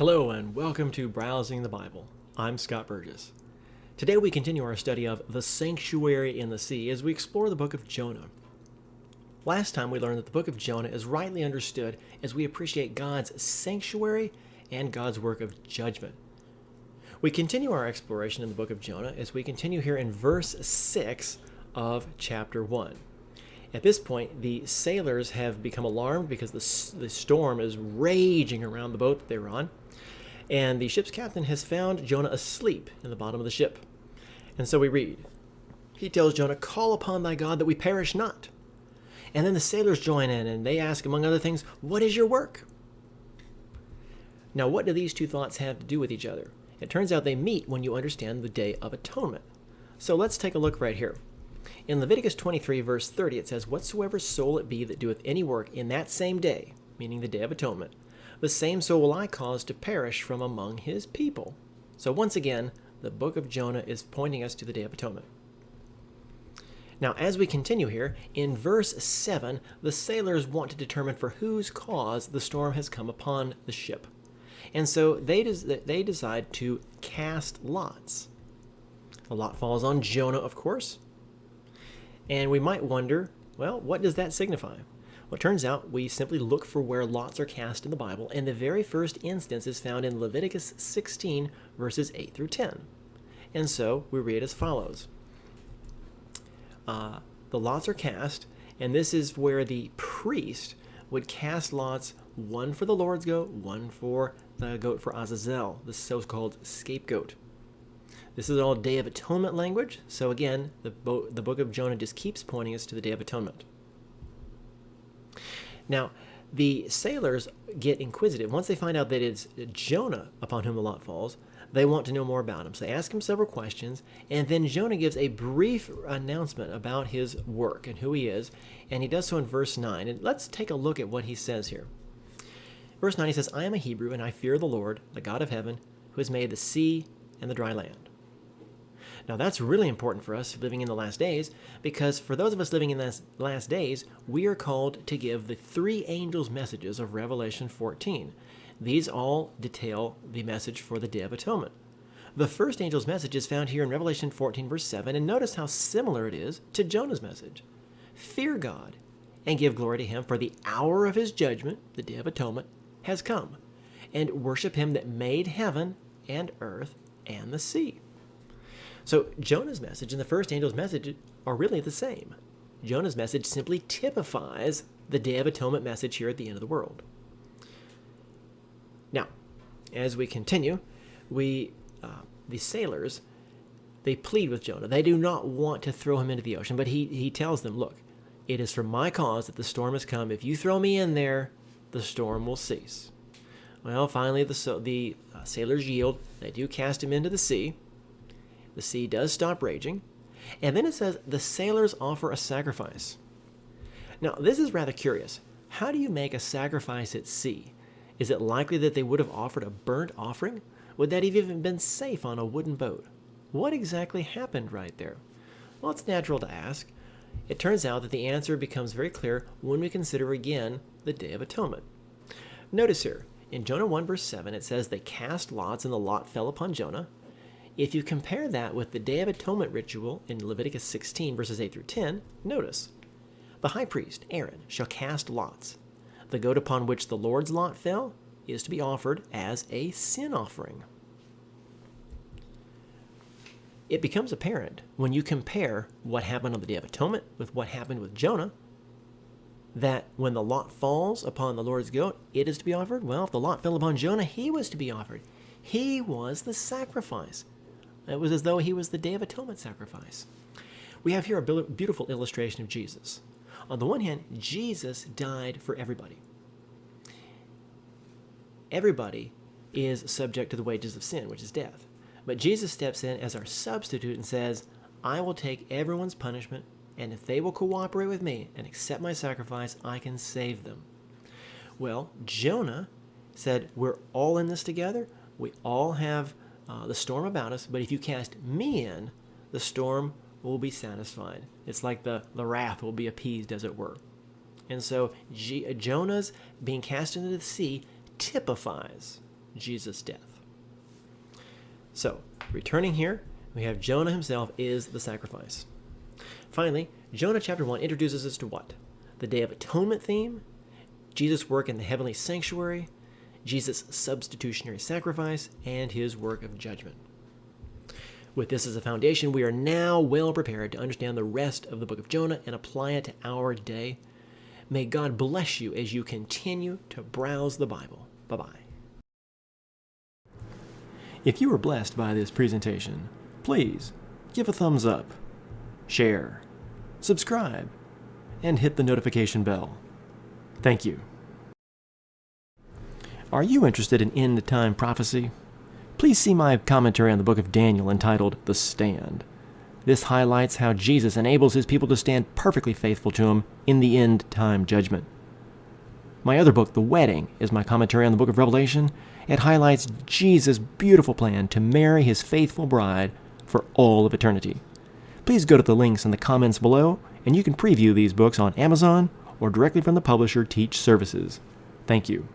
Hello and welcome to Browsing the Bible. I'm Scott Burgess. Today we continue our study of the sanctuary in the sea as we explore the book of Jonah. Last time we learned that the book of Jonah is rightly understood as we appreciate God's sanctuary and God's work of judgment. We continue our exploration in the book of Jonah as we continue here in verse 6 of chapter 1. At this point, the sailors have become alarmed because the storm is raging around the boat that they were on, and the ship's captain has found Jonah asleep in the bottom of the ship. And so we read, he tells Jonah, "Call upon thy God that we perish not." And then the sailors join in and they ask, among other things, "What is your work?" Now, what do these two thoughts have to do with each other? It turns out they meet when you understand the Day of Atonement. So let's take a look right here. In Leviticus 23, verse 30, it says, "Whatsoever soul it be that doeth any work in that same day," meaning the Day of Atonement, "the same soul will I cause to perish from among his people." So once again, the book of Jonah is pointing us to the Day of Atonement. Now, as we continue here, in verse 7, the sailors want to determine for whose cause the storm has come upon the ship. And so they decide to cast lots. The lot falls on Jonah, of course. And we might wonder, well, what does that signify? Well, it turns out we simply look for where lots are cast in the Bible, and the very first instance is found in Leviticus 16, verses 8 through 10. And so we read as follows. The lots are cast, and this is where the priest would cast lots, one for the Lord's goat, one for the goat for Azazel, the so-called scapegoat. This is all Day of Atonement language, so again, the book of Jonah just keeps pointing us to the Day of Atonement. Now, the sailors get inquisitive. Once they find out that it's Jonah upon whom the lot falls, they want to know more about him. So they ask him several questions, and then Jonah gives a brief announcement about his work and who he is, and he does so in verse 9. And let's take a look at what he says here. Verse 9, he says, "I am a Hebrew, and I fear the Lord, the God of heaven, who has made the sea and the dry land." Now, that's really important for us living in the last days, because for those of us living in the last days, we are called to give the three angels' messages of Revelation 14. These all detail the message for the Day of Atonement. The first angel's message is found here in Revelation 14, verse 7, and notice how similar it is to Jonah's message. "Fear God and give glory to him, for the hour of his judgment, the Day of Atonement, has come, and worship him that made heaven and earth and the sea." So Jonah's message and the first angel's message are really the same. Jonah's message simply typifies the Day of Atonement message here at the end of the world. Now, as we continue, the sailors, they plead with Jonah. They do not want to throw him into the ocean, but he tells them, "Look, it is for my cause that the storm has come. If you throw me in there, the storm will cease." Well, finally, the sailors yield. They do cast him into the sea. The sea does stop raging. And then it says the sailors offer a sacrifice. Now, this is rather curious. How do you make a sacrifice at sea? Is it likely that they would have offered a burnt offering? Would that have even been safe on a wooden boat? What exactly happened right there? Well, it's natural to ask. It turns out that the answer becomes very clear when we consider again the Day of Atonement. Notice here, in Jonah 1, verse 7, it says they cast lots and the lot fell upon Jonah. If you compare that with the Day of Atonement ritual in Leviticus 16, verses 8 through 10, notice, "The high priest, Aaron, shall cast lots. The goat upon which the Lord's lot fell is to be offered as a sin offering." It becomes apparent when you compare what happened on the Day of Atonement with what happened with Jonah, that when the lot falls upon the Lord's goat, it is to be offered. Well, if the lot fell upon Jonah, he was to be offered. He was the sacrifice. It was as though he was the Day of Atonement sacrifice. We have here a beautiful illustration of Jesus. On the one hand, Jesus died for everybody. Everybody is subject to the wages of sin, which is death. But Jesus steps in as our substitute and says, "I will take everyone's punishment, and if they will cooperate with me and accept my sacrifice, I can save them." Well, Jonah said, "We're all in this together. We all have the storm about us, but if you cast me in, the storm will be satisfied." It's like the wrath will be appeased, as it were. And so Jonah's being cast into the sea typifies Jesus' death. So, returning here, we have Jonah himself is the sacrifice. Finally, Jonah chapter 1 introduces us to what? The Day of Atonement theme, Jesus' work in the heavenly sanctuary, Jesus' substitutionary sacrifice, and his work of judgment. With this as a foundation, we are now well prepared to understand the rest of the book of Jonah and apply it to our day. May God bless you as you continue to browse the Bible. Bye-bye. If you were blessed by this presentation, please give a thumbs up, share, subscribe, and hit the notification bell. Thank you. Are you interested in end-time prophecy? Please see my commentary on the book of Daniel entitled The Stand. This highlights how Jesus enables his people to stand perfectly faithful to him in the end-time judgment. My other book, The Wedding, is my commentary on the book of Revelation. It highlights Jesus' beautiful plan to marry his faithful bride for all of eternity. Please go to the links in the comments below, and you can preview these books on Amazon or directly from the publisher Teach Services. Thank you.